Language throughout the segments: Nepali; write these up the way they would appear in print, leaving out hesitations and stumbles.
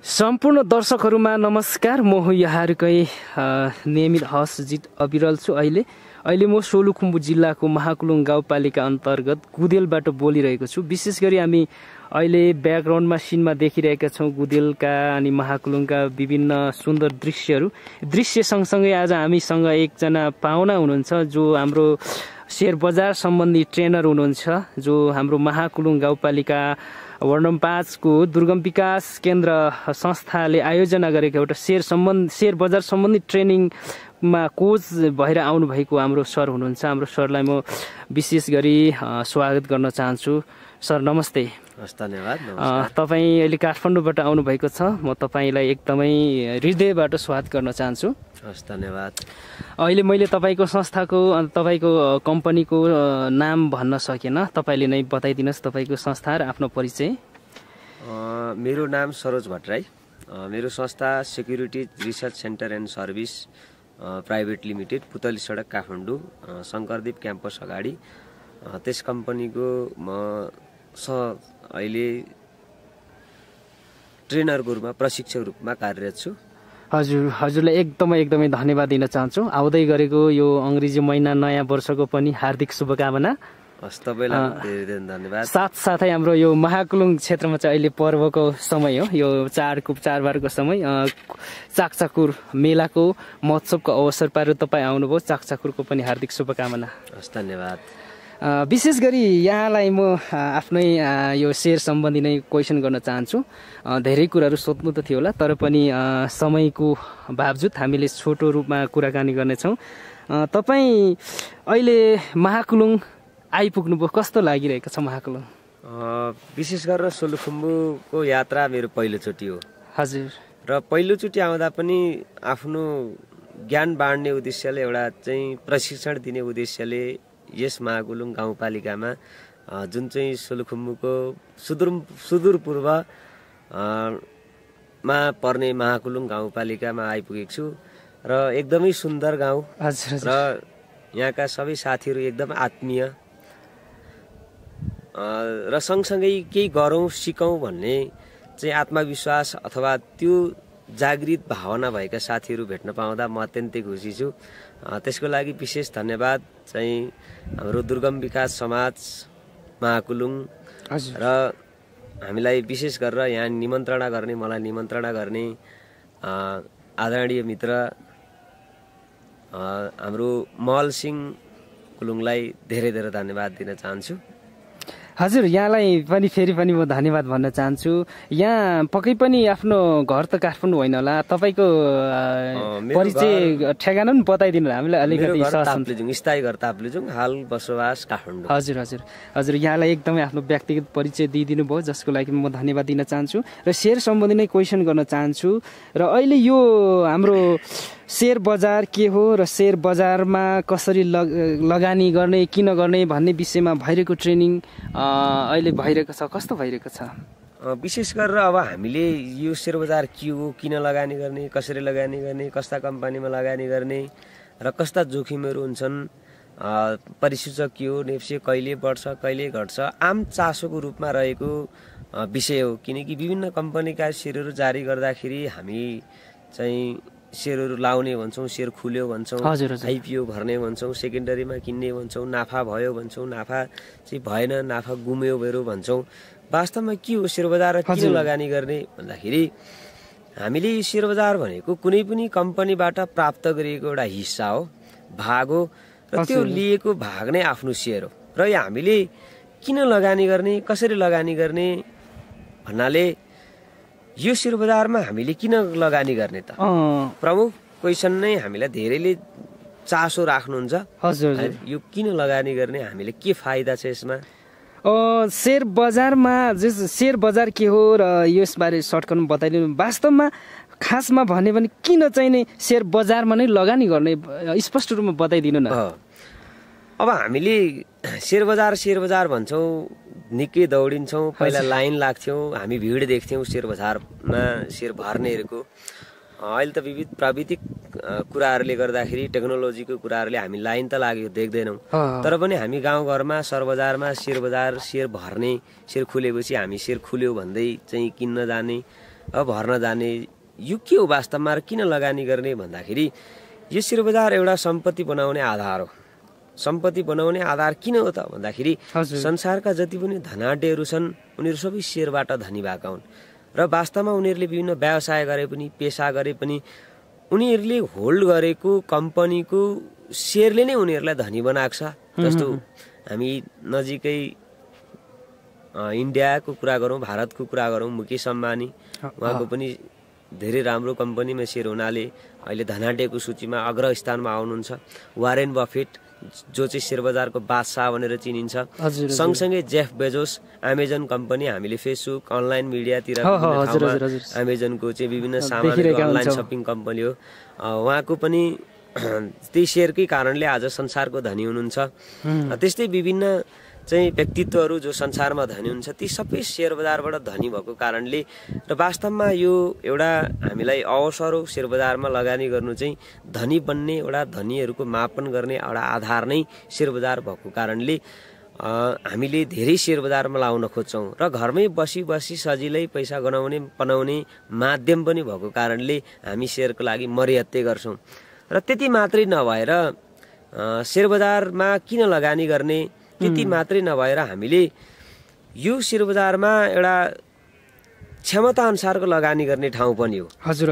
सम्पूर्ण दर्शकहरूमा नमस्कार। म हुँ यहाँहरूकै नियमित हसजित अविरल छु। अहिले म सोलुखुम्बु जिल्लाको महाकुलुङ गाउँपालिका अन्तर्गत गुदेलबाट बोलिरहेको छु। विशेष गरी हामी अहिले ब्याकग्राउन्डमा सिनमा देखिरहेका छौँ गुदेलका अनि महाकुलुङका विभिन्न सुन्दर दृश्य सँगसँगै आज हामीसँग एकजना पाहुना हुनुहुन्छ जो हाम्रो शेयर बजार सम्बन्धी ट्रेनर हुनुहुन्छ, जो हाम्रो महाकुलुङ गाउँपालिका वार्ड नम्बर 5 को दुर्गम विकास केन्द्र संस्थाले आयोजना गरेको एउटा शेयर बजार सम्बन्धी ट्रेनिङमा कोच भएर आउनुभएको हाम्रो सर हुनुहुन्छ। हाम्रो सरलाई म विशेष गरी स्वागत गर्न चाहन्छु। सर नमस्ते। धन्यवाद। तपाईँ अहिले काठमाडौँबाट आउनुभएको छ। म तपाईँलाई एकदमै हृदयबाट स्वागत गर्न चाहन्छु। धन्यवाद। अहिले मैले तपाईँको संस्थाको तपाईँको कम्पनीको नाम भन्न सकेन, तपाईँले नै बताइदिनुहोस् तपाईँको संस्था र आफ्नो परिचय। मेरो नाम सरोज भट्टराई। मेरो संस्था security research centre and service private limited, पुतली सडक काठमाडौँ, शङ्करदीप क्याम्पस अगाडि। त्यस कम्पनीको म अहिले ट्रेनरको रूपमा, प्रशिक्षक रूपमा कार्यरत छु। हजुरलाई एकदमै धन्यवाद दिन चाहन्छु। आउँदै गरेको यो अङ्ग्रेजी महिना नयाँ वर्षको पनि हार्दिक शुभकामना। तपाईँलाई धेरै धेरै धन्यवाद। साथसाथै हाम्रो यो महाकुलुङ क्षेत्रमा चाहिँ अहिले पर्वको समय हो, यो चाडबाडको समय, चाकचाकुर मेलाको महोत्सवको अवसर पारेर तपाईँ आउनुभयो। चाकचाकुरको पनि हार्दिक शुभकामना। धन्यवाद। विशेष गरी यहाँलाई म आफ्नै यो शेयर सम्बन्धी नै क्वेसन गर्न चाहन्छु। धेरै कुराहरू सोध्नु त थियो होला, तर पनि समयको बावजुद हामीले छोटो रूपमा कुराकानी गर्नेछौँ। तपाईँ अहिले महाकुलुङ आइपुग्नुभयो, कस्तो लागिरहेको छ महाकुलुङ? विशेष गरेर सोलुखुम्बुको यात्रा मेरो पहिलोचोटि हो। हजुर। र पहिलोचोटि आउँदा पनि आफ्नो ज्ञान बाँड्ने उद्देश्यले, एउटा चाहिँ प्रशिक्षण दिने उद्देश्यले यस महाकुलुङ गाउँपालिकामा, जुन चाहिँ सोलुखुम्बुको सुदूर पूर्व मा पर्ने महाकुलुङ गाउँपालिकामा आइपुगेको छु। र एकदमै सुन्दर गाउँ र यहाँका सबै साथीहरू एकदम आत्मीय र सँगसँगै केही गरौँ सिकौँ भन्ने चाहिँ आत्मविश्वास अथवा त्यो जागृत भावना भएका साथीहरू भेट्न पाउँदा म अत्यन्तै खुसी छु। त्यसको लागि विशेष धन्यवाद चाहिँ हाम्रो दुर्गम विकास समाज महाकुलुङ र हामीलाई विशेष गरेर यहाँ मलाई निमन्त्रणा गर्ने आदरणीय मित्र हाम्रो महल सिंह कुलुङलाई धेरै धेरै धन्यवाद दिन चाहन्छु। हजुर, यहाँलाई पनि फेरि पनि म धन्यवाद भन्न चाहन्छु। यहाँ पक्कै पनि आफ्नो घर त काठमाडौँ होइन होला, तपाईँको परिचय ठेगाना पनि बताइदिनु हामीलाई अलिकति। स्थायी घर ताप्लेजुङ, हाल बसोबास काठमाडौँ। हजुर, यहाँलाई एकदमै आफ्नो व्यक्तिगत परिचय दिइदिनु भयो, जसको लागि म धन्यवाद दिन चाहन्छु। र शेयर सम्बन्धी नै क्वेसन गर्न चाहन्छु। र अहिले यो हाम्रो शेयर बजार के हो र शेयर बजारमा कसरी लगानी गर्ने, किन गर्ने भन्ने विषयमा भइरहेको ट्रेनिङ अहिले भइरहेको छ, कस्तो भइरहेको छ? विशेष गरेर अब हामीले यो शेयर बजार के हो, किन लगानी गर्ने, कसरी लगानी गर्ने, कस्ता कम्पनीमा लगानी गर्ने र कस्ता जोखिमहरू हुन्छन्, परिसूचक के हो, नेप्से कहिले बढ्छ कहिले घट्छ, आम चासोको रूपमा रहेको विषय हो। किनकि विभिन्न कम्पनीका सेयरहरू जारी गर्दाखेरि हामी चाहिँ सेयरहरू लाउने भन्छौँ, सेयर खुल्यो भन्छौँ, आइपिओ भर्ने भन्छौँ, सेकेन्डरीमा किन्ने भन्छौँ, नाफा भयो भन्छौँ, नाफा चाहिँ भएन, नाफा गुम्यो भन्छौँ। वास्तवमा के हो शेयर बजार र किन लगानी गर्ने भन्दाखेरि, हामीले शेयर बजार भनेको कुनै पनि कम्पनीबाट प्राप्त गरिएको एउटा हिस्सा हो, भाग हो, र त्यो लिएको भाग नै आफ्नो सेयर हो। र हामीले किन लगानी गर्ने, कसरी लगानी गर्ने भन्नाले यो शेयर बजारमा हामीले किन लगानी गर्ने त प्रमुख क्वेसन नै हामीलाई धेरैले चासो राख्नुहुन्छ। हजुर, यो किन लगानी गर्ने, हामीले के फाइदा छ यसमा? शेयर बजारमा शेयर बजार के हो र यसबारे सर्टकटमा बताइदिनु। वास्तवमा खासमा भन्यो भने किन चाहिँ नै शेयर बजारमा नै लगानी गर्ने, स्पष्ट रूपमा बताइदिनु न। अब हामीले शेयर बजार भन्छौँ, निकै दौडिन्छौँ, पहिला लाइन लाग्थ्यौँ, हामी भिड देख्थ्यौँ शेयर बजारमा शेयर भर्नेहरूको। अहिले त विविध प्राविधिक कुराहरूले गर्दाखेरि, टेक्नोलोजीको कुराहरूले हामी लाइन त लाग्यो देख्दैनौँ, तर पनि हामी गाउँघरमा सहर बजारमा शेयर भर्ने, शेयर खुलेपछि हामी शेयर खुल्यो भन्दै चाहिँ किन्न जाने भर्न जाने, यो के हो वास्तवमा र किन लगानी गर्ने भन्दाखेरि यो सेयर बजार एउटा सम्पत्ति बनाउने आधार हो। सम्पत्ति बनाउने आधार किन हो त भन्दाखेरि संसारका जति पनि धनाढ्यहरू छन् उनीहरू सबै सेयरबाट धनी भएका हुन् र वास्तवमा उनीहरूले विभिन्न व्यवसाय गरे पनि, पेसा गरे पनि उनीहरूले होल्ड गरेको कम्पनीको सेयरले नै उनीहरूलाई धनी बनाएको छ। जस्तो हामी नजिकै इन्डियाको कुरा गरौँ, भारतको कुरा गरौँ, मुकेश अम्बानी उहाँको पनि धेरै राम्रो कम्पनीमा सेयर हुनाले अहिले धनाढ्यको सूचीमा अग्र स्थानमा आउनुहुन्छ। वारेन बफेट जो चाहिँ सेयर बजारको बादशाह भनेर चिनिन्छ। सँगसँगै जेफ बेजोस, अमेजन कम्पनी, हामीले फेसबुक अनलाइन मिडियातिर अमेजनको चाहिँ विभिन्न सामानहरू अनलाइन सपिङ कम्पनी हो, उहाँको पनि त्यही सेयरकै कारणले आज संसारको धनी हुनुहुन्छ। त्यस्तै विभिन्न चाहिँ व्यक्तित्वहरू जो संसारमा धनी हुन्छ ती सबै सेयर बजारबाट धनी भएको कारणले र वास्तवमा यो एउटा हामीलाई अवसर हो। सेयर बजारमा लगानी गर्नु चाहिँ धनी बन्ने एउटा धनीहरूको मापन गर्ने एउटा आधार नै सेयर बजार भएको कारणले हामीले धेरै सेयर बजारमा लाउन खोज्छौँ र घरमै बसी बसी सजिलै पैसा बनाउने माध्यम पनि भएको कारणले हामी सेयरको लागि मर्यादा गर्छौँ। र त्यति मात्रै नभएर सेयर बजारमा किन लगानी गर्ने, त्यति मात्रै नभएर हामीले यो सेयर बजारमा एउटा क्षमता अनुसारको लगानी गर्ने ठाउँ पनि हो।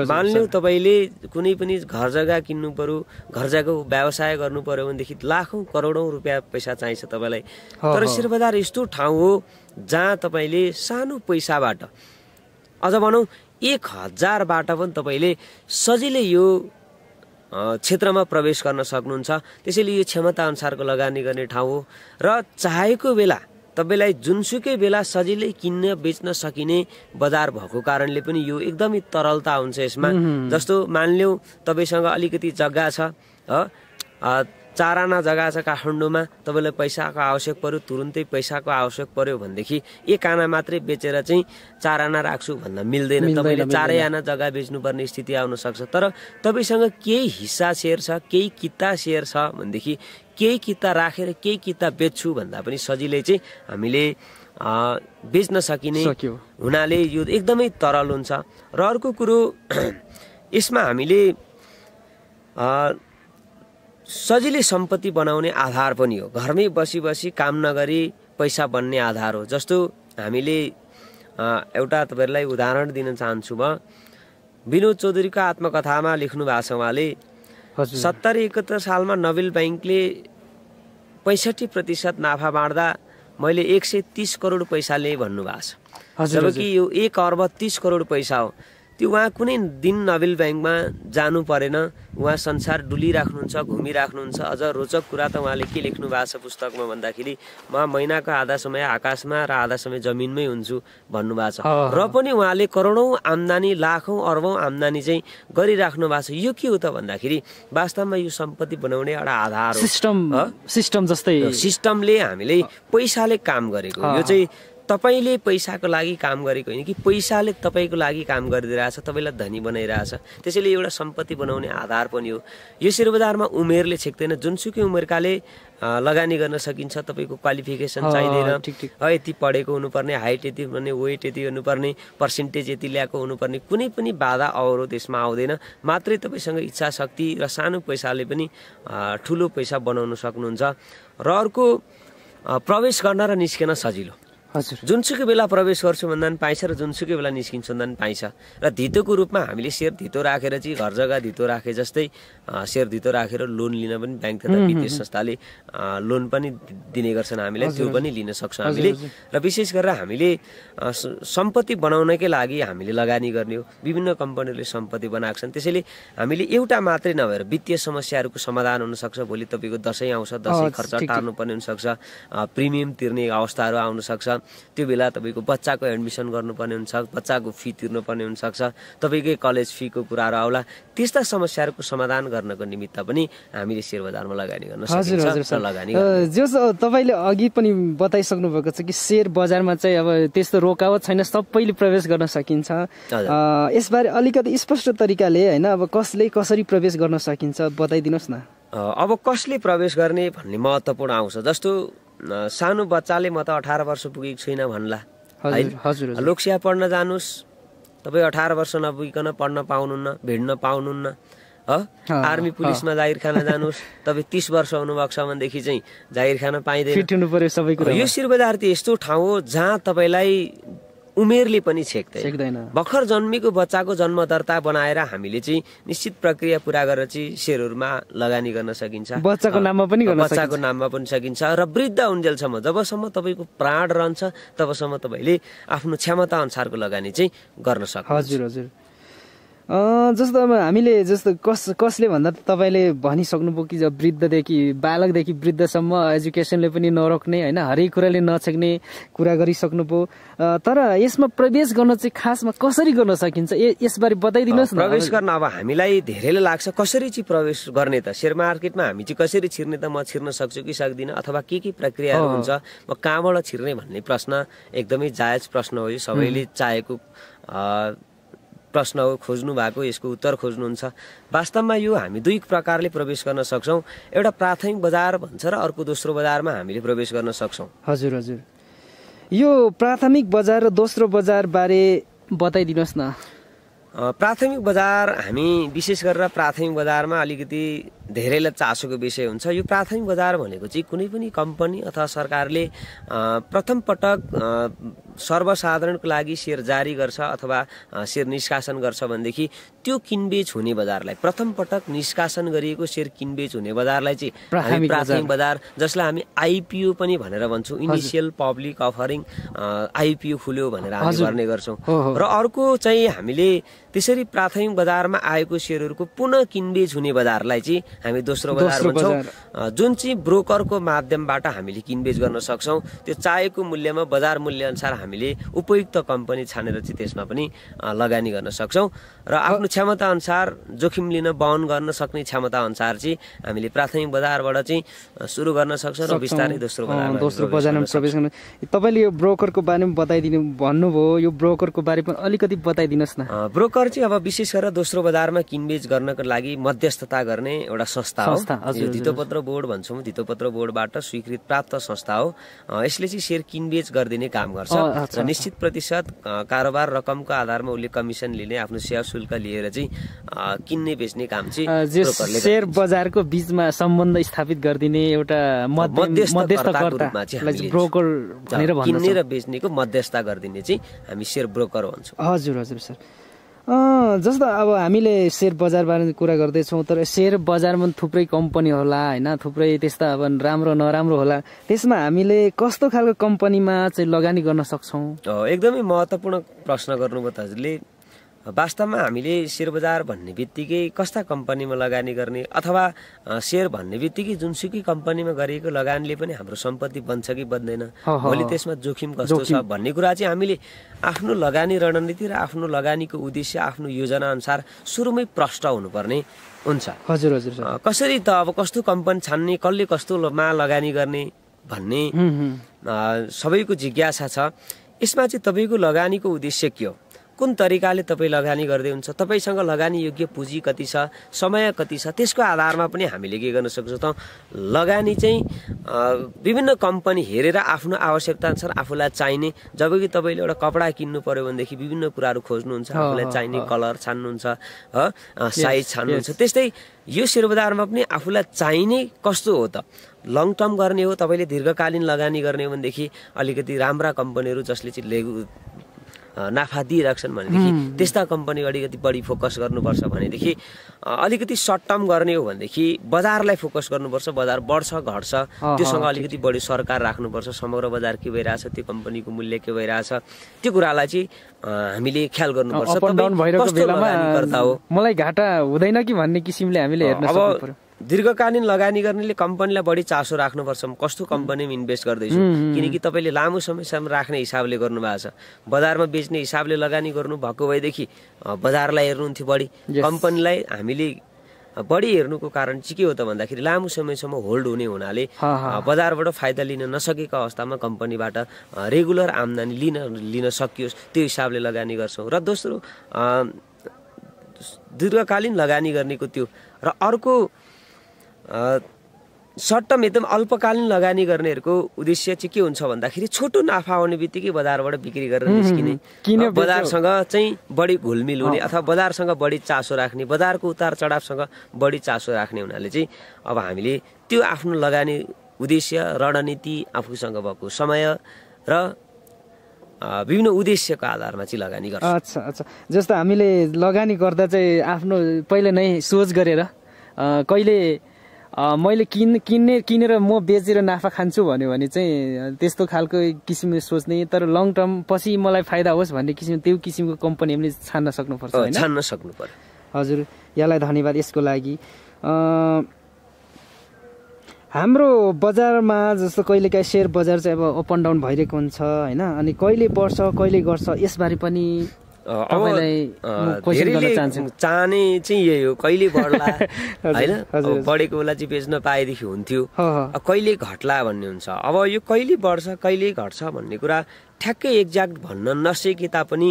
मान्यौ तपाईँले कुनै पनि घर जग्गा किन्नु पर्यो, घर जग्गाको व्यवसाय गर्नु पर्यो भनेदेखि लाखौँ करोडौँ रुपियाँ पैसा चाहिन्छ तपाईँलाई। तर सेयर बजार यस्तो ठाउँ हो जहाँ तपाईँले सानो पैसाबाट, अझ भनौँ 1000बाट पनि तपाईँले सजिलै यो क्षेत्रमा प्रवेश गर्न सक्नुहुन्छ। त्यसैले यो क्षमता अनुसारको लगानी गर्ने ठाउँ हो र चाहेको बेला तपाईँलाई जुनसुकै बेला सजिलै किन्न बेच्न सकिने बजार भएको कारणले पनि यो एकदमै तरलता हुन्छ यसमा। जस्तो मान्यौ तपाईँसँग अलिकति जग्गा छ, 4 आना जग्गा छ काठमाडौँमा, तपाईँलाई पैसाको आवश्यक पर्यो, तुरुन्तै पैसाको आवश्यक पर्यो भनेदेखि 1 आना मात्रै बेचेर चाहिँ 4 आना राख्छु भन्दा मिल्दैन। तपाईँले 4 आना जग्गा बेच्नुपर्ने स्थिति आउन सक्छ। तर तपाईँसँग केही हिस्सा सेयर छ, केही किता सेयर छ भनेदेखि केही किता राखेर केही किता बेच्छु भन्दा पनि सजिलै चाहिँ हामीले बेच्न सकिने हुनाले यो एकदमै तरल हुन्छ। र अर्को कुरो यसमा हामीले सजिलै सम्पत्ति बनाउने आधार पनि हो। घरमै बसी बसी काम नगरी पैसा बन्ने आधार हो। जस्तो हामीले एउटा तपाईँहरूलाई उदाहरण दिन चाहन्छु म। विनोद चौधरीको आत्मकथामा लेख्नु भएको छ उहाँले 70-71 सालमा नोबेल बैंकले 65% नाफा बाँड्दा मैले 130 करोड पैसा लिएँ भन्नुभएको छ। जबकि यो 1 अर्ब 30 करोड पैसा हो। त्यो उहाँ कुनै दिन नोबेल बैंकमा जानु परेन, उहाँ संसार डुलिराख्नुहुन्छ, घुमिराख्नुहुन्छ। अझ रोचक कुरा त उहाँले के लेख्नु भएको छ पुस्तकमा भन्दाखेरि म महिनाको आधा समय आकाशमा र आधा समय जमिनमै हुन्छु भन्नुभएको छ। र पनि उहाँले करोडौँ आम्दानी, लाखौँ अर्बौँ आम्दानी चाहिँ गरिराख्नु भएको छ। यो के हो त भन्दाखेरि वास्तवमा यो सम्पत्ति बनाउने एउटा आधार हो। सिस्टम जस्तै सिस्टमले हामीले पैसाले काम गरेको। यो चाहिँ तपाईले पैसाको लागि काम गरेको होइन कि पैसाले तपाईँको लागि काम गरिदिरहेछ, तपाईँलाई धनी बनाइरहेछ। त्यसैले एउटा सम्पत्ति बनाउने आधार पनि हो। यो सेयर बजारमा उमेरले छेक्दैन। जुनसुकै उमेरकाले लगानी गर्न सकिन्छ। तपाईँको क्वालिफिकेसन चाहिँदैन, यति पढेको हुनुपर्ने, हाइट यति हुनुपर्ने, वेट यति हुनुपर्ने, पर्सेन्टेज यति ल्याएको हुनुपर्ने, कुनै पनि बाधा अवरोध यसमा आउँदैन। मात्रै तपाईँसँग इच्छा शक्ति र सानो पैसाले पनि ठुलो पैसा बनाउन सक्नुहुन्छ। र अर्को प्रवेश गर्न र निस्किन सजिलो। जुनसुकै बेला प्रवेश गर्छु भन्दा पनि पाइन्छ र जुनसुकै बेला निस्किन्छु भन्दा पनि पाइन्छ। र धितोको रूपमा हामीले सेयर धितो राखेर चाहिँ घर जग्गा धितो राखे जस्तै सेयर धितो राखेर लोन लिन पनि ब्याङ्क तथा वित्तीय संस्थाले लोन पनि दिने गर्छन् हामीलाई, त्यो पनि लिन सक्छौँ हामीले। र विशेष गरेर हामीले सम्पत्ति बनाउनकै लागि हामीले लगानी गर्ने हो। विभिन्न कम्पनीहरूले सम्पत्ति बनाएको छन्। त्यसैले हामीले एउटा मात्रै नभएर वित्तीय समस्याहरूको समाधान हुनसक्छ। भोलि तपाईँको दसैँ आउँछ, दसैँ खर्च टार्नुपर्ने हुनसक्छ, प्रिमियम तिर्ने अवस्थाहरू आउन सक्छ। त्यो बेला तपाईँको बच्चाको एडमिसन गर्नुपर्ने हुन्छ, बच्चाको फी तिर्नुपर्ने हुनसक्छ, तपाईँकै कलेज फीको कुराहरू आउला। त्यस्ता समस्याहरूको समाधान गर्नको निमित्त पनि हामीले सेयर बजारमा लगानी गर्न सकिन्छ। लगानी तपाईँले अघि पनि बताइसक्नु भएको छ कि सेयर बजारमा चाहिँ अब त्यस्तो रोकावट छैन, सबैले प्रवेश गर्न सकिन्छ। यसबारे अलिकति स्पष्ट तरिकाले होइन अब कसले कसरी प्रवेश गर्न सकिन्छ बताइदिनुहोस् न। अब कसले प्रवेश गर्ने भन्ने महत्त्वपूर्ण आउँछ। जस्तो सानो बच्चाले म त 18 वर्ष पुगेको छुइनँ भन्ला, लोकसेवा पढ्न जानुहोस्, तपाईँ 18 वर्ष नपुगिकन पढ्न पाउनुहुन्न, भिड्न पाउनुहुन्न। आर्मी पुलिसमा जागिर खान जानुहोस्, तपाईँ 30 वर्ष हुनुभएको छ भनेदेखि चाहिँ जागिर खान पाइँदैन। यो शेयर बजार त यस्तो ठाउँ हो जहाँ तपाईँलाई उमेरले पनि छेक्दैन। भर्खर जन्मेको बच्चाको जन्म दर्ता बनाएर हामीले चाहिँ निश्चित प्रक्रिया पुरा गरेर चाहिँ शेयरहरूमा लगानी गर्न सकिन्छ। बच्चाको नाममा पनि सकिन्छ र वृद्ध उन्जेलसम्म जबसम्म तपाईँको प्राण रहन्छ तबसम्म तपाईँले आफ्नो क्षमता अनुसारको लगानी चाहिँ गर्न सक्नुहुन्छ। हजुर हजुर। जस्तो अब हामीले जस्तो कसले भन्दा तपाईँले भनिसक्नुभयो कि जब वृद्धदेखि बालकदेखि वृद्धसम्म एजुकेसनले पनि नरोक्ने होइन, हरेक कुराले नछेक्ने कुरा गरिसक्नुभयो। तर यसमा प्रवेश गर्न चाहिँ खासमा कसरी गर्न सकिन्छ यसबारे बताइदिनुहोस् न। प्रवेश गर्न अब हामीलाई धेरैले लाग्छ कसरी चाहिँ प्रवेश गर्ने त, शेयर मार्केटमा हामी चाहिँ कसरी छिर्ने त, म छिर्न सक्छु कि सक्दिनँ, अथवा के प्रक्रियाहरू हुन्छ, म कहाँबाट छिर्ने भन्ने प्रश्न एकदमै जायज प्रश्न हो। यो सबैले चाहेको प्रश्न हो, खोज्नु भएको, यसको उत्तर खोज्नुहुन्छ। वास्तवमा यो हामी दुई प्रकारले प्रवेश गर्न सक्छौँ। एउटा प्राथमिक बजार भन्छ र अर्को दोस्रो बजारमा हामीले प्रवेश गर्न सक्छौँ। हजुर हजुर। यो प्राथमिक बजार र दोस्रो बजार बारे बताइदिनुहोस् न। प्राथमिक बजार हामी विशेष गरेर प्राथमिक बजारमा अलिकति धेरैलाई चासोको विषय हुन्छ। यो प्राथमिक बजार भनेको चाहिँ कुनै पनि कम्पनी अथवा सरकारले प्रथम पटक सर्वसाधारणको लागि शेयर जारी गर्छ अथवा शेयर निष्कासन गर्छ भनेदेखि त्यो किनबेच हुने बजारलाई, प्रथम पटक निष्कासन गरिएको शेयर किनबेच हुने बजारलाई चाहिँ प्राथमिक बजार, जसलाई हामी आइपिओ पनि भनेर भन्छौँ, इनिसियल पब्लिक अफरिङ आइपिओ खुल्यो भनेर हामी गर्ने गर्छौँ। र अर्को चाहिँ हामीले त्यसरी प्राथमिक बजारमा आएको शेयरहरूको पुनः किनबेच हुने बजारलाई चाहिँ हामी दोस्रो बजार भन्छौँ, जुन चाहिँ ब्रोकरको माध्यमबाट हामीले किनबेच गर्न सक्छौँ। त्यो चाहेको मूल्यमा बजार मूल्य अनुसार हामीले उपयुक्त कम्पनी छानेर चाहिँ त्यसमा पनि लगानी गर्न सक्छौँ र आफ्नो क्षमता अनुसार जोखिम लिन वहन गर्न सक्ने क्षमता अनुसार चाहिँ हामीले प्राथमिक बजारबाट चाहिँ सुरु गर्न सक्छौँ र बिस्तारै दोस्रो बजारमा प्रवेश गर्न। तपाईँले यो ब्रोकरको बारेमा बताइदिनु भन्नुभयो, यो ब्रोकरको बारे पनि अलिकति बताइदिनुहोस् न। ब्रोकर चाहिँ अब विशेष गरेर दोस्रो बजारमा किनबेच गर्नको लागि मध्यस्थता गर्ने एउटा संस्था हो। यो धितोपत्र बोर्ड भन्छौँ, धितोपत्र बोर्डबाट स्वीकृत प्राप्त संस्था हो। यसले चाहिँ शेयर किनबेच गरिदिने काम गर्छ र निश्चित प्रतिशत कारोबार रकमको आधारमा उसले कमिसन लिने, आफ्नो सेवा शुल्क लिएर चाहिँ किन्ने बेच्ने काम चाहिँ ब्रोकरले शेयर बजारको बीचमा सम्बन्ध स्थापित गरिदिने एउटा मध्यस्थताको रूपमा चाहिँ ब्रोकर भनेर भन्छौँ। किन्ने र बेच्नेको मध्यस्थता गरिदिने चाहिँ हामी शेयर ब्रोकर भन्छौँ। हजुर हजुर सर। जस्तो अब हामीले शेयर बजार बारे कुरा गर्दैछौँ, तर शेयर बजारमा थुप्रै कम्पनी होला होइन, थुप्रै त्यस्ता अब राम्रो नराम्रो होला, त्यसमा हामीले कस्तो खालको कम्पनीमा चाहिँ लगानी गर्न सक्छौँ? एकदमै महत्त्वपूर्ण प्रश्न गर्नुभयो त हजुरले। वास्तवमा हामीले शेयर बजार भन्ने बित्तिकै कस्ता कम्पनीमा लगानी गर्ने अथवा शेयर भन्ने बित्तिकै जुनसुकै कम्पनीमा गरिएको लगानीले पनि हाम्रो सम्पत्ति बन्छ कि बन्दैन, भोलि त्यसमा जोखिम कस्तो छ भन्ने कुरा चाहिँ हामीले आफ्नो लगानी रणनीति र आफ्नो लगानीको उद्देश्य, आफ्नो योजना अनुसार सुरुमै प्रष्ट हुनुपर्ने हुन्छ। हजुर हजुर। कसरी त अब कस्तो कम्पनी छान्ने, कसले कस्तोमा लगानी गर्ने भन्ने सबैको जिज्ञासा छ। यसमा चाहिँ तपाईँको लगानीको उद्देश्य के हो, कुन तरिकाले तपाईँ लगानी गर्दै हुन्छ, तपाईँसँग लगानी योग्य पुँजी कति छ, समय कति छ, त्यसको आधारमा पनि हामीले के गर्न सक्छौँ त लगानी चाहिँ विभिन्न कम्पनी हेरेर आफ्नो आवश्यकता अनुसार आफूलाई चाहिने, जबकि तपाईँले एउटा कपडा किन्नु पर्यो भनेदेखि विभिन्न कुराहरू खोज्नुहुन्छ, आफूलाई चाहिने कलर छान्नुहुन्छ, साइज छान्नुहुन्छ। त्यस्तै यो शेयर बजारमा पनि आफूलाई चाहिने कस्तो हो त, लङ टर्म गर्ने हो, तपाईँले दीर्घकालीन लगानी गर्ने हो भनेदेखि अलिकति राम्रा कम्पनीहरू जसले चाहिँ नाफा दिइराख्छन् भनेदेखि त्यस्ता कम्पनी अलिकति बढी फोकस गर्नुपर्छ। भनेदेखि अलिकति सर्ट टर्म गर्ने हो भनेदेखि बजारलाई फोकस गर्नुपर्छ, बजार बढ्छ घट्छ त्योसँग अलिकति बढी सरकार राख्नुपर्छ, समग्र बजार के भइरहेछ, त्यो कम्पनीको मूल्य के भइरहेछ, त्यो कुरालाई चाहिँ हामीले ख्याल गर्नुपर्छ। मलाई घाटा हुँदैन कि भन्ने किसिमले हामीले हेर्न सक्नुपर्छ। दीर्घकालीन लगानी गर्नेले कम्पनीलाई बढी चासो राख्नुपर्छ, कस्तो कम्पनीमा इन्भेस्ट गर्दैछु, किनकि तपाईँले लामो समयसम्म राख्ने हिसाबले गर्नुभएको छ, बजारमा बेच्ने हिसाबले लगानी गर्नु भएको भएदेखि बजारलाई हेर्नुहुन्थ्यो बढी, कम्पनीलाई हामीले बढी हेर्नुको कारण चाहिँ के हो त भन्दाखेरि लामो समयसम्म होल्ड हुने हुनाले बजारबाट फाइदा लिन नसकेको अवस्थामा कम्पनीबाट रेगुलर आम्दानी लिन सकियोस् त्यो हिसाबले लगानी गर्छौँ। र दोस्रो दीर्घकालीन लगानी गर्नेको त्यो, र अर्को सर्ट टर्म एकदम अल्पकालीन लगानी गर्नेहरूको उद्देश्य चाहिँ के हुन्छ भन्दाखेरि छोटो नाफा आउने बित्तिकै बजारबाट बिक्री गरेर निस्किने, बजारसँग चाहिँ बढी घुलमिल हुने अथवा बजारसँग बढी चासो राख्ने, बजारको उतार चढावसँग बढी चासो राख्ने हुनाले चाहिँ अब हामीले त्यो आफ्नो लगानी उद्देश्य, रणनीति, आफूसँग भएको समय र विभिन्न उद्देश्यको आधारमा चाहिँ लगानी गर्छ। अच्छा अच्छा, जस्तो हामीले लगानी गर्दा चाहिँ आफ्नो पहिले नै सोच गरेर कहिले मैले किनेर म बेचेर नाफा खान्छु भन्यो भने चाहिँ त्यस्तो खालको किसिमले सोच्ने, तर लङ टर्म पछि मलाई फाइदा होस् भन्ने किसिम त्यो किसिमको कम्पनी हामीले छान्न सक्नुपर्छ हैन? छान्न सक्नु पर्यो। हजुर, यहाँलाई धन्यवाद यसको लागि। हाम्रो बजारमा जस्तो कहिलेकाहीँ सेयर बजार चाहिँ अब अप एन्ड डाउन भइरहेको हुन्छ हैन, अनि कहिले बढ्छ कहिले घट्छ यसबारे पनि धेरैले चाहने चाहिँ यही हो, कहिले बढ्ला होइन, बढेको बेला चाहिँ बेच्न पाएदेखि हुन्थ्यो, कहिले घट्ला भन्ने हुन्छ। अब यो कहिले बढ्छ कहिले घट्छ भन्ने कुरा ठ्याक्कै एक्ज्याक्ट भन्न नसके तापनि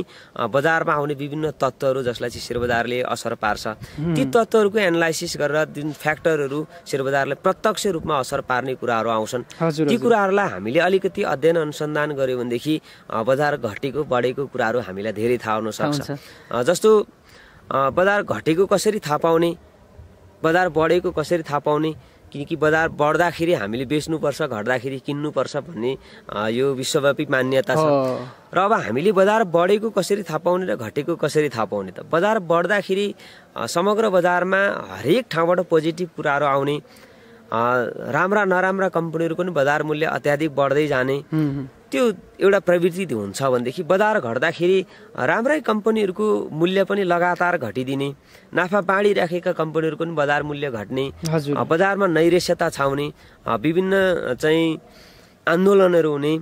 बजारमा आउने विभिन्न तत्त्वहरू जसलाई चाहिँ शेयर बजारले असर पार्छ, ती तत्त्वहरूको एनालाइसिस गरेर जुन फ्याक्टरहरू शेयर बजारलाई प्रत्यक्ष रूपमा असर पार्ने कुराहरू आउँछन्, ती कुराहरूलाई हामीले अलिकति अध्ययन अनुसन्धान गर्यो भनेदेखि बजार घटेको बढेको कुराहरू हामीलाई धेरै थाहा हुन सक्छ। जस्तो बजार घटेको कसरी थाहा पाउने, बजार बढेको कसरी थाहा पाउने, किनकि बजार बढ्दाखेरि हामीले बेच्नुपर्छ, घट्दाखेरि किन्नुपर्छ भन्ने यो विश्वव्यापी मान्यता छ। र अब हामीले बजार बढेको कसरी थाहा पाउने र घटेको कसरी थाहा पाउने, त बजार बढ्दाखेरि समग्र बजारमा हरेक ठाउँबाट पोजिटिभ कुराहरू आउने, राम्रा नराम्रा कम्पनीहरू पनि बजार मूल्य अत्याधिक बढ्दै जाने, त्यो एउटा प्रवृत्ति हुन्छ भनेदेखि बजार घट्दाखेरि राम्रै कम्पनीहरूको मूल्य पनि लगातार घटिदिने, नाफा बाँडिराखेका कम्पनीहरूको पनि बजार मूल्य घट्ने, बजारमा नैराश्यता छाउने, विभिन्न चाहिँ आन्दोलनहरू हुने,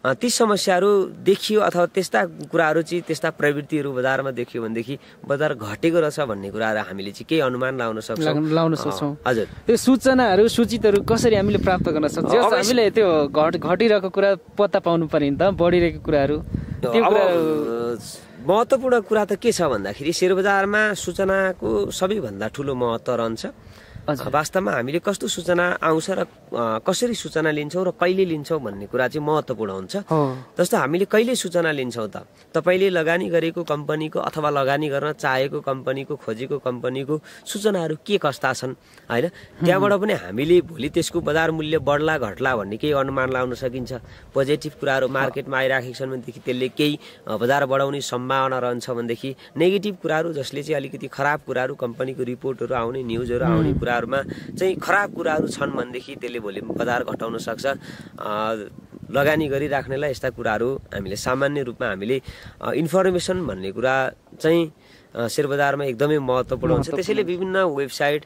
ती समस्याहरू देखियो अथवा त्यस्ता कुराहरू चाहिँ त्यस्ता प्रवृत्तिहरू बजारमा देखियो भनेदेखि बजार घटेको रहेछ भन्ने कुराहरू हामीले चाहिँ केही अनुमान लाउन सक्छौँ। हजुर, त्यो सूचनाहरू सूचितहरू कसरी हामीले प्राप्त गर्न सक्छौँ? हामीले त्यो घटिरहेको कुरा पत्ता पाउनु पर्यो नि त, बढिरहेको कुराहरू। महत्त्वपूर्ण कुरा त के छ भन्दाखेरि शेयर बजारमा सूचनाको सबैभन्दा ठुलो महत्त्व रहन्छ। वास्तवमा हामीले कस्तो सूचना आउँछ र कसरी सूचना लिन्छौँ र कहिले लिन्छौँ भन्ने कुरा चाहिँ महत्त्वपूर्ण हुन्छ। जस्तो हामीले कहिले सूचना लिन्छौँ त, तपाईँले लगानी गरेको कम्पनीको अथवा लगानी गर्न चाहेको कम्पनीको खोजेको कम्पनीको सूचनाहरू के कस्ता छन् होइन, त्यहाँबाट पनि हामीले भोलि त्यसको बजार मूल्य बढ्ला घट्ला भन्ने केही अनुमान लाउन सकिन्छ। पोजिटिभ कुराहरू मार्केटमा आइराखेको छन् भनेदेखि त्यसले केही बजार बढाउने सम्भावना रहन्छ भनेदेखि नेगेटिभ कुराहरू जसले चाहिँ अलिकति खराब कुराहरू कम्पनीको रिपोर्टहरू आउने, न्युजहरू आउने कुराहरूमा चाहिँ खराब कुराहरू छन् भनेदेखि त्यसले भोलि बजार घटाउन सक्छ। लगानी गरिराख्नेलाई यस्ता कुराहरू हामीले सामान्य रूपमा हामीले इन्फर्मेसन भन्ने कुरा चाहिँ शेयर बजारमा एकदमै महत्त्वपूर्ण हुन्छ। त्यसैले विभिन्न वेबसाइट,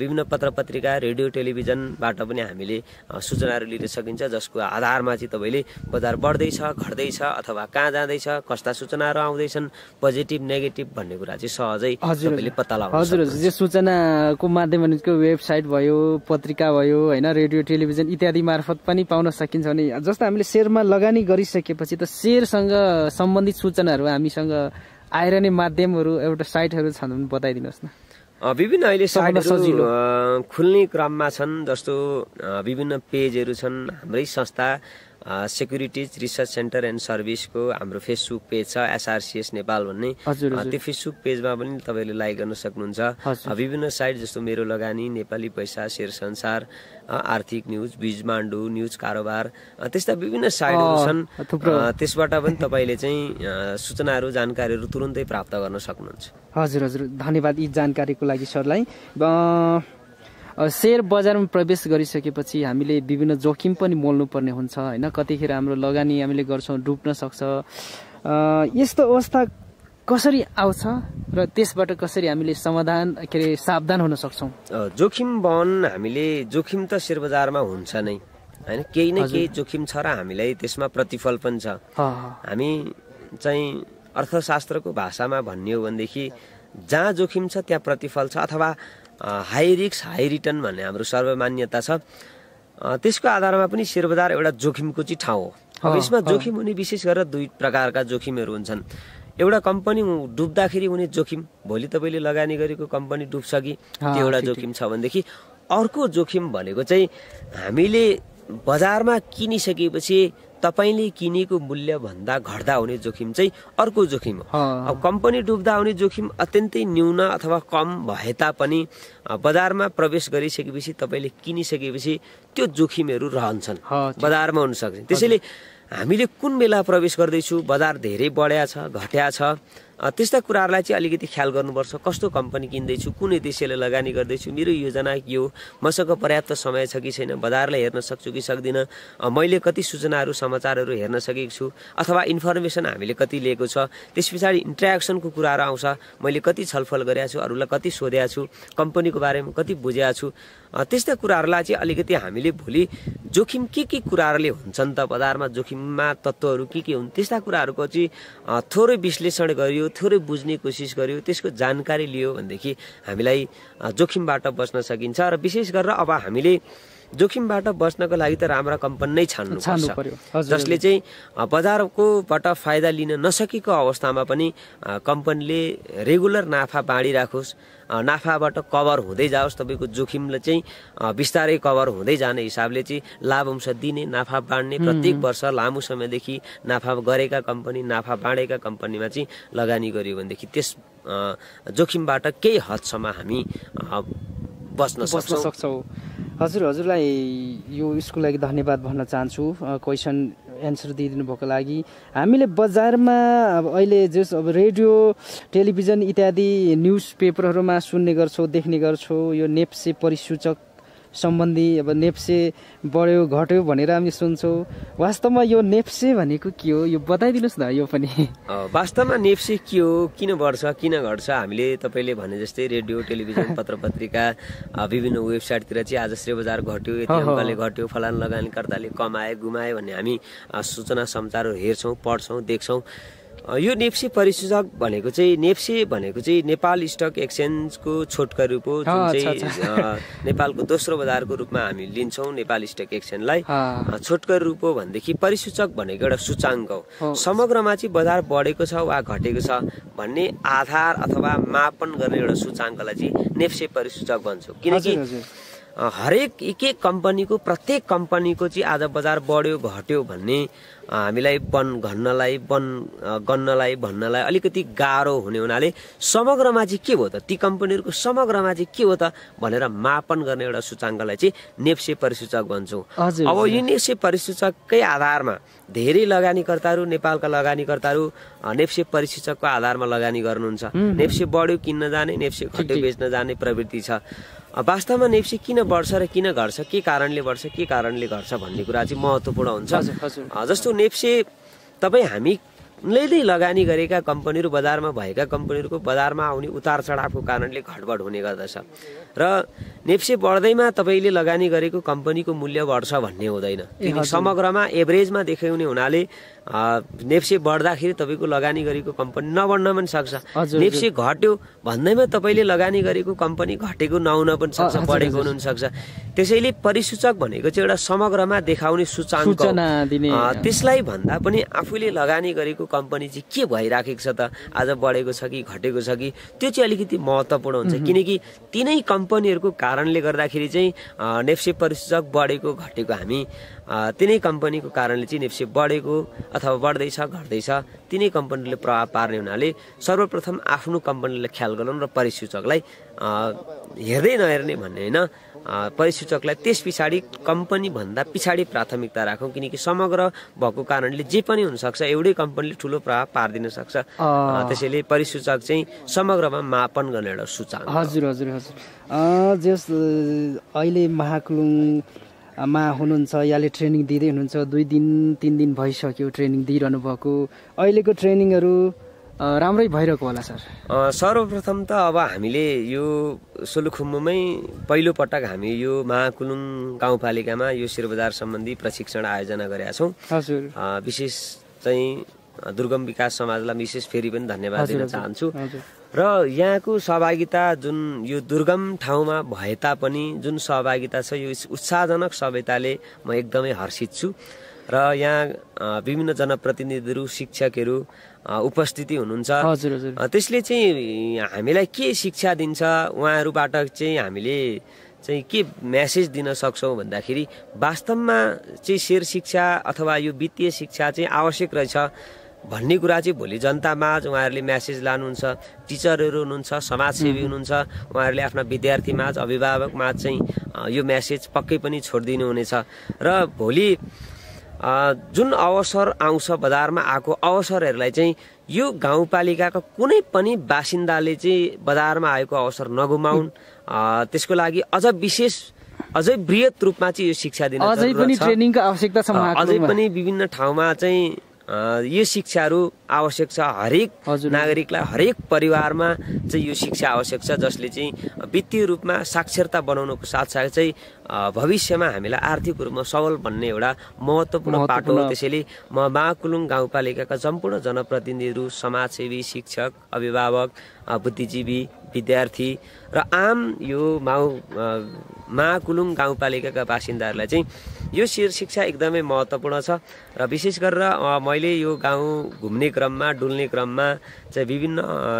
विभिन्न पत्र पत्रिका, रेडियो टेलिभिजनबाट पनि हामीले सूचनाहरू लिन सकिन्छ, जसको आधारमा चाहिँ तपाईँले बजार बढ्दैछ घट्दैछ अथवा कहाँ जाँदैछ, कस्ता सूचनाहरू आउँदैछन्, पोजिटिभ नेगेटिभ भन्ने कुरा चाहिँ सहजै तपाईँले पत्ता लगाउन सक्नुहुन्छ। हजुर, यो सूचनाको माध्यमको वेबसाइट भयो, पत्रिका भयो होइन, रेडियो टेलिभिजन इत्यादि मार्फत पनि पाउन सकिन्छ। भने जस्तो हामीले शेयरमा लगानी गरिसकेपछि त शेयरसँग सम्बन्धित सूचनाहरू हामीसँग आइरहने माध्यमहरू एउटा साइटहरू छन् भने बताइदिनुहोस् न। विभिन्न अहिले साइटहरू खुल्ने क्रममा छन्, जस्तो विभिन्न पेजहरू छन्। हाम्रै संस्था सेक्युरिटिज रिसर्च सेन्टर एन्ड सर्भिसको हाम्रो फेसबुक पेज छ, SRCS नेपाल भन्ने, त्यो फेसबुक पेजमा पनि तपाईँले लाइक गर्न सक्नुहुन्छ। विभिन्न साइट जस्तो मेरो लगानी, नेपाली पैसा, शेयर संसार, आर्थिक न्युज, बिजमाण्डु, न्युज कारोबार, त्यस्ता विभिन्न साइटहरू छन्। त्यसबाट पनि तपाईँले चाहिँ सूचनाहरू जानकारीहरू तुरुन्तै प्राप्त गर्न सक्नुहुन्छ। हजुर हजुर, धन्यवाद यी जानकारीको लागि सरलाई। शेयर बजारमा प्रवेश गरिसकेपछि हामीले विभिन्न जोखिम पनि मोल्नुपर्ने हुन्छ होइन, कतिखेर हाम्रो लगानी हामीले गर्छौँ डुब्न सक्छ। यस्तो अवस्था कसरी आउँछ र त्यसबाट कसरी हामीले समाधान के अरे सावधान हुन सक्छौँ? जोखिम वहन हामीले, जोखिम त शेयर बजारमा हुन्छ नै होइन, केही न केही जोखिम छ र हामीलाई त्यसमा प्रतिफल पनि छ। हामी चाहिँ अर्थशास्त्रको भाषामा भन्ने हो भनेदेखि जहाँ जोखिम छ त्यहाँ प्रतिफल छ, अथवा हाई रिस्क हाई रिटर्न भन्ने हाम्रो सर्वमान्यता छ। त्यसको आधारमा पनि शेयर बजार एउटा जोखिमको चाहिँ ठाउँ हो। अब यसमा जोखिम हुने विशेष गरेर दुई प्रकारका जोखिमहरू हुन्छन्। एउटा कम्पनी डुब्दाखेरि हुने जोखिम, भोलि तपाईँले लगानी गरेको कम्पनी डुब्छ कि त्यो एउटा जोखिम छ भनेदेखि अर्को जोखिम भनेको चाहिँ हामीले बजारमा किनिसकेपछि तपाईले किनेको मूल्य भन्दा घट्दा हुने जोखिम चाहिँ अर्को जोखिम हो। अब कम्पनी डुब्दा हुने जोखिम अत्यन्तै न्यून अथवा कम भए तापनि बजारमा प्रवेश गरिसकेपछि तपाईले किनिसकेपछि त्यो जोखिमहरू रहन्छन्, बजारमा हुन सक्छ। त्यसैले हामीले कुन बेला प्रवेश गर्दैछु, बजार धेरै बढ्या छ घट्या छ, त्यस्ता कुराहरूलाई चाहिँ अलिकति ख्याल गर्नुपर्छ। कस्तो कम्पनी किन्दैछु, कुन उद्देश्यले लगानी गर्दैछु, मेरो योजना के हो, मसँग पर्याप्त समय छ कि छैन, बजारलाई हेर्न सक्छु कि सक्दिनँ, मैले कति सूचनाहरू समाचारहरू हेर्न सकेको छु अथवा इन्फर्मेसन हामीले कति लिएको छ, त्यस पछाडि इन्ट्रेक्सनको कुराहरू आउँछ, मैले कति छलफल गरेको छु, अरूलाई कति सोधेको छु, कम्पनीको बारेमा कति बुझेको छु। त्यस्ता कुराहरूलाई चाहिँ अलिकति हामीले भोलि जोखिम के कुराहरूले हुन्छन् त, बजारमा जोखिममा तत्त्वहरू के हुन्, त्यस्ता कुराहरूको चाहिँ थोरै विश्लेषण गरियो, थोरै बुझ्ने कोसिस गरियो, त्यसको जानकारी लियो भनेदेखि हामीलाई जोखिमबाट बच्न सकिन्छ। र विशेष गरेर अब हामीले जोखिमबाट बच्नको लागि त राम्रा कम्पनी नै छान्नुपर्छ, जसले चाहिँ बजारकोबाट फाइदा लिन नसकेको अवस्थामा पनि कम्पनीले रेगुलर नाफा बाँडिराखोस्, नाफाबाट कभर हुँदै जाओस्, तपाईँको जोखिमले चाहिँ बिस्तारै कभर हुँदै जाने हिसाबले चाहिँ लाभ अंश दिने, नाफा बाँड्ने, प्रत्येक वर्ष लामो समयदेखि नाफा गरेका कम्पनी, नाफा बाँडेका कम्पनीमा चाहिँ लगानी गरियो भनेदेखि त्यस जोखिमबाट केही हदसम्म हामी बच्न सक्छौँ। हजुरलाई यो यसको लागि धन्यवाद भन्न चाहन्छु, क्वेसन एन्सर दिइदिनु भएको लागि। हामीले बजारमा अब अहिले जस अब रेडियो टेलिभिजन इत्यादि न्युज पेपरहरूमा सुन्ने गर्छौँ, देख्ने गर्छौँ यो नेप्से परिसूचक सम्बन्धी, अब नेप्से बढ्यो घट्यो भनेर हामी सुन्छौँ। वास्तवमा यो नेप्से भनेको के हो, यो बताइदिनुहोस् न। यो पनि वास्तवमा नेप्से के हो, किन बढ्छ किन घट्छ, हामीले तपाईँले भने जस्तै रेडियो टेलिभिजन पत्र पत्रिका विभिन्न वेबसाइटतिर चाहिँ आज श्रेय बजार घट्यो, यति अङ्कले घट्यो, फलान लगानीकर्ताले कमाए गुमाए भन्ने हामी सूचना समाचारहरू हेर्छौँ, पढ्छौँ, देख्छौँ। यो नेप्से परिसूचक भनेको चाहिँ, नेप्से भनेको चाहिँ नेपाल स्टक एक्सचेन्जको छोटका रूप हो, जुन चाहिँ नेपालको दोस्रो बजारको रूपमा हामी लिन्छौँ नेपाल स्टक एक्सचेन्जलाई। छोटका रूप हो भनेदेखि परिसूचक भनेको एउटा सूचाङ्क हो, समग्रमा चाहिँ बजार बढेको छ वा घटेको छ भन्ने आधार अथवा मापन गर्ने एउटा सूचाङ्कलाई चाहिँ नेप्से परिसूचक भन्छौँ। किनकि हरेक एक कम्पनीको, प्रत्येक कम्पनीको चाहिँ आज बजार बढ्यो घट्यो भन्ने हामीलाई गन्नलाई भन्नलाई अलिकति गाह्रो हुने हुनाले समग्रमा चाहिँ के हो त, ती कम्पनीहरूको समग्रमा चाहिँ के हो त भनेर मापन गर्ने एउटा सूचाङ्कलाई चाहिँ नेप्से परिसूचक भन्छौँ। अब यो नेप्से परिसूचककै आधारमा धेरै लगानीकर्ताहरू, नेपालका लगानीकर्ताहरू नेप्से परिसूचकको आधारमा लगानी गर्नुहुन्छ। नेप्से बढ्यो किन्न जाने, नेप्से घट्यो बेच्न जाने प्रवृत्ति छ। वास्तवमा नेप्से किन बढ्छ र किन घट्छ, के कारणले बढ्छ के कारणले घट्छ भन्ने कुरा चाहिँ महत्त्वपूर्ण हुन्छ। जस्तो नेप्से तपाईँ हामीले लगानी गरेका कम्पनीहरू, बजारमा भएका कम्पनीहरूको बजारमा आउने उतार चढावको कारणले घटबड हुने गर्दछ र नेप्से बढ्दैमा तपाईँले लगानी गरेको कम्पनीको मूल्य बढ्छ भन्ने हुँदैन। किनकि समग्रमा एभरेजमा देखाउने हुनाले नेप्से बढ्दाखेरि तपाईँको लगानी गरेको कम्पनी नबढ्न पनि सक्छ, नेप्से घट्यो भन्दैमा तपाईँले लगानी गरेको कम्पनी घटेको नहुन पनि सक्छ, बढेको हुन सक्छ। त्यसैले परिसूचक भनेको चाहिँ एउटा समग्रमा देखाउने सूचाङ्क, त्यसलाई भन्दा पनि आफूले लगानी गरेको कम्पनी चाहिँ के भइराखेको छ त, आज बढेको छ कि घटेको छ कि, त्यो चाहिँ अलिकति महत्त्वपूर्ण हुन्छ। किनकि तिनै कम्पनीहरूको कारणले गर्दाखेरि चाहिँ नेप्से परिसूचक बढेको घटेको हामी तिनै कम्पनीको कारणले चाहिँ नेप्से बढेको अथवा बढ्दैछ घट्दैछ तिनै कम्पनीले प्रभाव पार्ने हुनाले सर्वप्रथम आफ्नो कम्पनीलाई ख्याल गरौँ र परिसूचकलाई हेर्दै नहेर्ने भन्ने होइन, परिसूचकलाई त्यस पछाडि कम्पनी भन्दा पछाडि प्राथमिकता राखौँ। किनकि समग्र भएको कारणले जे पनि हुनसक्छ, एउटै कम्पनीले ठुलो प्रभाव पारिदिन सक्छ। त्यसैले परिसूचक चाहिँ समग्रमा मापन गर्ने एउटा सूचाङ्क। हजुर हजुर हजुर जस अहिले महाकुलुङमा हुनुहुन्छ, यहाँले ट्रेनिङ दिँदै हुनुहुन्छ, 2 दिन 3 दिन भइसक्यो ट्रेनिङ दिइरहनु भएको। अहिलेको ट्रेनिङहरू राम्रै भइरहेको होला सर? सर्वप्रथम त अब हामीले यो सोलुखुम्बुमै पहिलो पटक हामी यो महाकुलुङ गाउँपालिकामा यो शेयर बजार सम्बन्धी प्रशिक्षण आयोजना गरेका छौँ। हजुर, विशेष चाहिँ दुर्गम विकास समाजलाई विशेष फेरि पनि धन्यवाद दिन चाहन्छु। र यहाँको सहभागिता जुन यो दुर्गम ठाउँमा भए तापनि जुन सहभागिता छ यो उत्साहजनक सहभागिताले म एकदमै हर्षित छु। र यहाँ विभिन्न जनप्रतिनिधिहरू, शिक्षकहरू उपस्थिति हुनुहुन्छ। त्यसले चाहिँ हामीलाई के शिक्षा दिन्छ, उहाँहरूबाट चाहिँ हामीले चाहिँ के मेसेज दिन सक्छौँ भन्दाखेरि वास्तवमा चाहिँ शेयर शिक्षा अथवा यो वित्तीय शिक्षा चाहिँ आवश्यक रहेछ भन्ने कुरा चाहिँ भोलि जनतामाझ उहाँहरूले मेसेज लानुहुन्छ। टिचरहरू हुनुहुन्छ, समाजसेवी हुनुहुन्छ, उहाँहरूले आफ्ना विद्यार्थीमाझ अभिभावकमाझ चाहिँ यो मेसेज पक्कै पनि छोडिदिनु हुनेछ। र भोलि जुन अवसर आउँछ बजारमा आएको अवसरहरूलाई चाहिँ यो गाउँपालिकाको कुनै पनि बासिन्दाले चाहिँ बजारमा आएको अवसर नगुमाउन्। त्यसको लागि अझ विशेष अझै बृहत रूपमा चाहिँ यो शिक्षा दिन अझै पनि ट्रेनिङको आवश्यकता छ। अझै पनि विभिन्न ठाउँमा चाहिँ यो शिक्षाहरू आवश्यक छ। हरेक नागरिकलाई हरेक परिवारमा चाहिँ यो शिक्षा आवश्यक छ, जसले चाहिँ वित्तीय रूपमा साक्षरता बनाउनुको साथसाथै चाहिँ भविष्यमा हामीलाई आर्थिक रूपमा सबल भन्ने एउटा महत्त्वपूर्ण पाटो हो। त्यसैले म महाकुलुङ गाउँपालिकाका सम्पूर्ण जनप्रतिनिधिहरू, समाजसेवी, शिक्षक, अभिभावक, बुद्धिजीवी, विद्यार्थी र आम यो महाकुलुङ गाउँपालिकाका बासिन्दाहरूलाई चाहिँ यो शेयर शिक्षा एकदमै महत्त्वपूर्ण छ। र विशेष गरेर मैले यो गाउँ घुम्ने क्रममा, डुल्ने क्रममा चाहिँ विभिन्न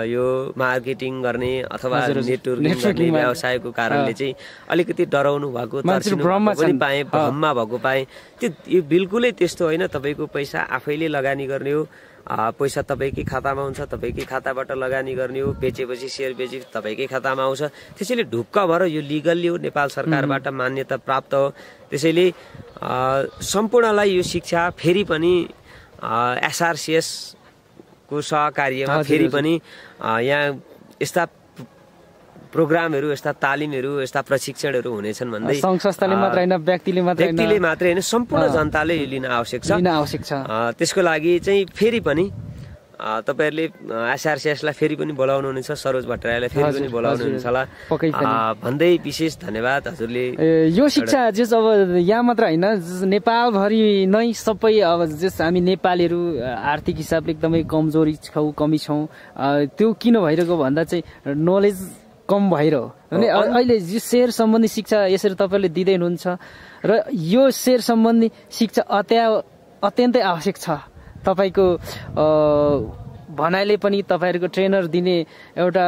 यो मार्केटिङ गर्ने अथवा नेटवर्किङ गर्ने व्यवसायको कारणले चाहिँ अलिकति डराउनु भएको, तर्सिनु पनि पाएँ, भ्रममा भएको पाएँ। त्यो यो बिल्कुलै त्यस्तो होइन। तपाईँको पैसा आफैले लगानी गर्ने हो। पैसा तपाईँकै खातामा हुन्छ, तपाईँकै खाताबाट लगानी गर्ने हो। बेचेपछि सेयर बेचे तपाईँकै खातामा आउँछ। त्यसैले ढुक्क भएर यो लिगल्ली हो, नेपाल सरकारबाट मान्यता प्राप्त हो। त्यसैले सम्पूर्णलाई यो शिक्षा फेरि पनि SRCS को सहकार्यमा फेरि पनि यहाँ यस्ता प्रोग्रामहरू, यस्ता तालिमहरू, यस्ता प्रशिक्षणहरू हुनेछन् भन्दै सङ्घ संस्थाले मात्र होइन, व्यक्तिले मात्रै होइन, सम्पूर्ण जनताले यो लिन आवश्यक छ। त्यसको लागि चाहिँ फेरि पनि तपाईहरुले SRCS लाई फेरि पनि बोलाउनु हुनेछ, सरोज भट्टराईलाई फेरि पनि बोलाउनु हुनेछ होला भन्दै विशेष धन्यवाद हजुरले। यो शिक्षा जस अब यहाँ मात्र हैन, नेपालभरि नै सबै अब जस हामी नेपालीहरु आर्थिक हिसाबले एकदमै कमजोरी छौं, कमी छौं। त्यो किन भइरहेको भन्दा चाहिँ नलेज कम भएर हो। अनि अहिले यो शेयर सम्बन्धी शिक्षा यसरी तपाईले दिँदै हुनुहुन्छ र यो शेयर सम्बन्धी शिक्षा अत्यन्तै आवश्यक छ। तपाईको भनाइले पनि तपाईहरुको ट्रेनर दिने एउटा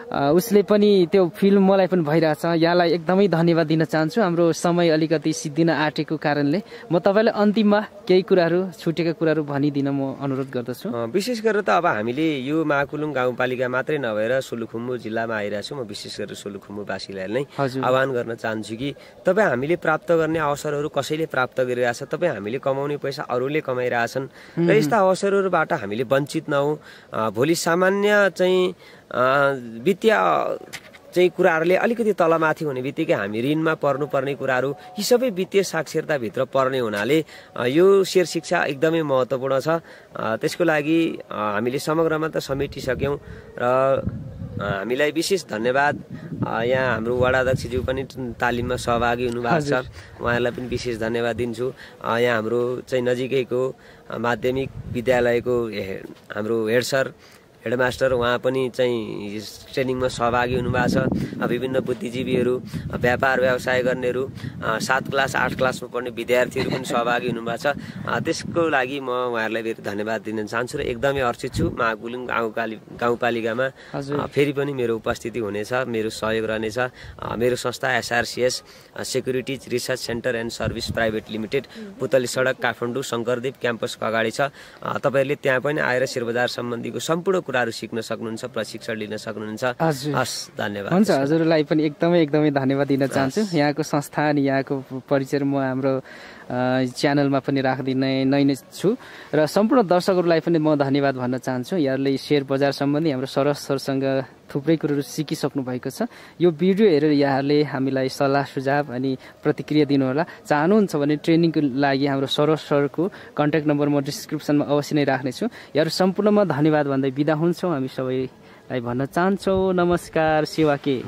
उसले पनि त्यो फिल्म मलाई पनि भइरहेछ। यहाँलाई एकदमै धन्यवाद दिन चाहन्छु। हाम्रो समय अलिकति सिद्धिन आँटेको कारणले म तपाईलाई अन्तिममा केही कुराहरू, छुटेका कुराहरू भनिदिन म अनुरोध गर्दछु। विशेष गरेर त अब हामीले यो महाकुलुङ गाउँपालिका मात्रै नभएर सोलुखुम्बु जिल्लामा आइरहेछौँ। म विशेष गरेर सोलुखुम्बुवासीलाई नै आह्वान गर्न चाहन्छु कि तपाईँ हामीले प्राप्त गर्ने अवसरहरू कसैले प्राप्त गरिरहेछ, तपाईँ हामीले कमाउने पैसा अरूले कमाइरहेछन् र यस्ता अवसरहरूबाट हामीले वञ्चित नहौँ। भोलि सामान्य चाहिँ वित्तीय चाहिँ कुराहरूले अलिकति तलमाथि हुने बित्तिकै हामी ऋणमा पर्नुपर्ने कुराहरू, यी सबै वित्तीय साक्षरताभित्र पर्ने हुनाले यो शेयर शिक्षा एकदमै महत्त्वपूर्ण छ। त्यसको लागि हामीले समग्रमा त समेटिसक्यौँ र हामीलाई विशेष धन्यवाद। यहाँ हाम्रो वडा अध्यक्षज्यू पनि तालिममा सहभागी हुनुभएको छ, उहाँहरूलाई पनि विशेष धन्यवाद दिन्छु। यहाँ हाम्रो चाहिँ नजिकैको माध्यमिक विद्यालयको हाम्रो हेड सर, हेडमास्टर, उहाँ पनि चाहिँ ट्रेनिङमा सहभागी हुनुभएको छ। विभिन्न बुद्धिजीवीहरू, व्यापार व्यवसाय गर्नेहरू, 7 क्लास 8 क्लासमा पढ्ने विद्यार्थीहरू पनि सहभागी हुनुभएको छ। त्यसको लागि म उहाँहरूलाई फेरि धन्यवाद दिन चाहन्छु र एकदमै हर्षित छु। महाकुलुङ गाउँपालिकामा फेरि पनि मेरो उपस्थिति हुनेछ, मेरो सहयोग रहनेछ। मेरो संस्था SRCS securities research centre and service private limited, पुतली सडक, काठमाडौँ, शङ्करदेव क्याम्पसको अगाडि छ। तपाईहरूले त्यहाँ पनि आएर शेयर बजार सम्बन्धीको सम्पूर्ण कुराहरू सिक्न सक्नुहुन्छ, प्रशिक्षण लिन सक्नुहुन्छ। हस्, धन्यवाद। हुन्छ, हजुरलाई पनि एकदमै धन्यवाद दिन चाहन्छु। यहाँको संस्था अनि यहाँको परिचय म हाम्रो च्यानलमा पनि राखिदिने नै छु र सम्पूर्ण दर्शकहरूलाई पनि म धन्यवाद भन्न चाहन्छु। यहाँहरूले शेयर बजार सम्बन्धी हाम्रो सरस सरसँग थुप्रै कुरोहरू सिकिसक्नु भएको छ। यो भिडियो हेरेर यहाँहरूले हामीलाई सल्लाह सुझाव अनि प्रतिक्रिया दिनुहोला। चाहनुहुन्छ भने ट्रेनिङको लागि हाम्रो सरस सरको कन्ट्याक्ट नम्बर म डिस्क्रिप्सनमा अवश्य नै राख्नेछु। यहाँहरू सम्पूर्णमा धन्यवाद भन्दै बिदा हुन्छौँ। हामी सबैलाई भन्न चाहन्छौँ नमस्कार, सेवा के।